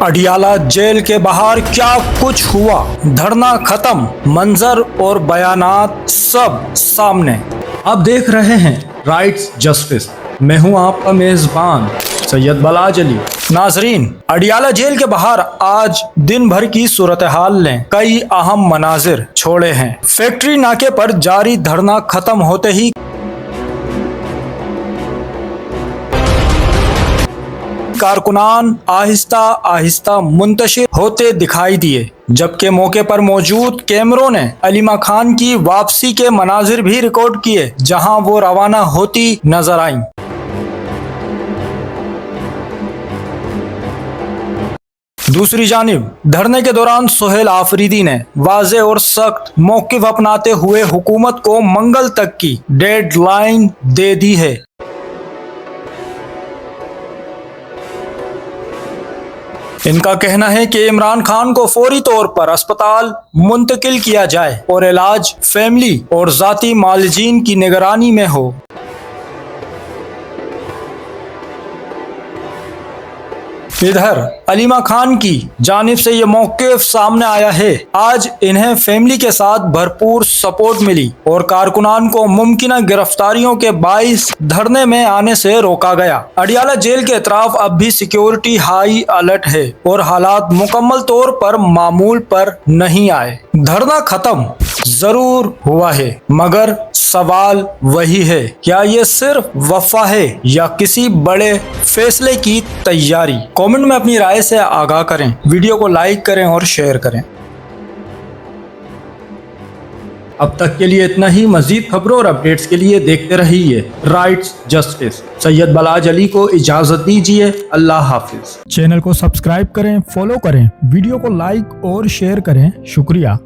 Adiala jail के बाहर क्या कुछ हुआ, धरना खत्म, मंजर और बयानात सब सामने। आप देख रहे हैं राइट्स जस्टिस। मैं हूं आपका मेजबान सैयद बलाज अली। नाजरीन, अडियाला जेल के बाहर आज दिन भर की सूरत हाल ने कई अहम मनाजिर छोड़े हैं। फैक्ट्री नाके पर जारी धरना खत्म होते ही कारकुनान आहिस्ता आहिस्ता मुंतशिर होते दिखाई दिए, जबकि मौके पर मौजूद कैमरों ने अलीमा खान की वापसी के मनाजिर भी रिकॉर्ड किए, जहां वो रवाना होती नजर आईं। दूसरी जानिब धरने के दौरान सोहेल आफरीदी ने वाज़े और सख्त मौक़िफ़ अपनाते हुए हुकूमत को मंगल तक की डेडलाइन दे दी है। इनका कहना है कि इमरान खान को फौरी तौर पर अस्पताल मुंतकिल किया जाए और इलाज फैमिली और जाती मालजीन की निगरानी में हो। इधर अलीमा खान की जानिब से ये मौक़िफ़ सामने आया है। आज इन्हें फैमिली के साथ भरपूर सपोर्ट मिली और कारकुनान को मुमकिन गिरफ्तारियों के बाइस धरने में आने से रोका गया। अडियाला जेल के अतराफ अब भी सिक्योरिटी हाई अलर्ट है और हालात मुकम्मल तौर पर मामूल पर नहीं आए। धरना खत्म जरूर हुआ है, मगर सवाल वही है, क्या ये सिर्फ वफा है या किसी बड़े फैसले की तैयारी? कमेंट में अपनी राय से आगाह करें, वीडियो को लाइक करें और शेयर करें। अब तक के लिए इतना ही। मजीद खबरों और अपडेट्स के लिए देखते रहिए राइट्स जस्टिस। सैयद बलाज अली को इजाजत दीजिए। अल्लाह हाफिज। चैनल को सब्सक्राइब करें, फॉलो करें, वीडियो को लाइक और शेयर करें। शुक्रिया।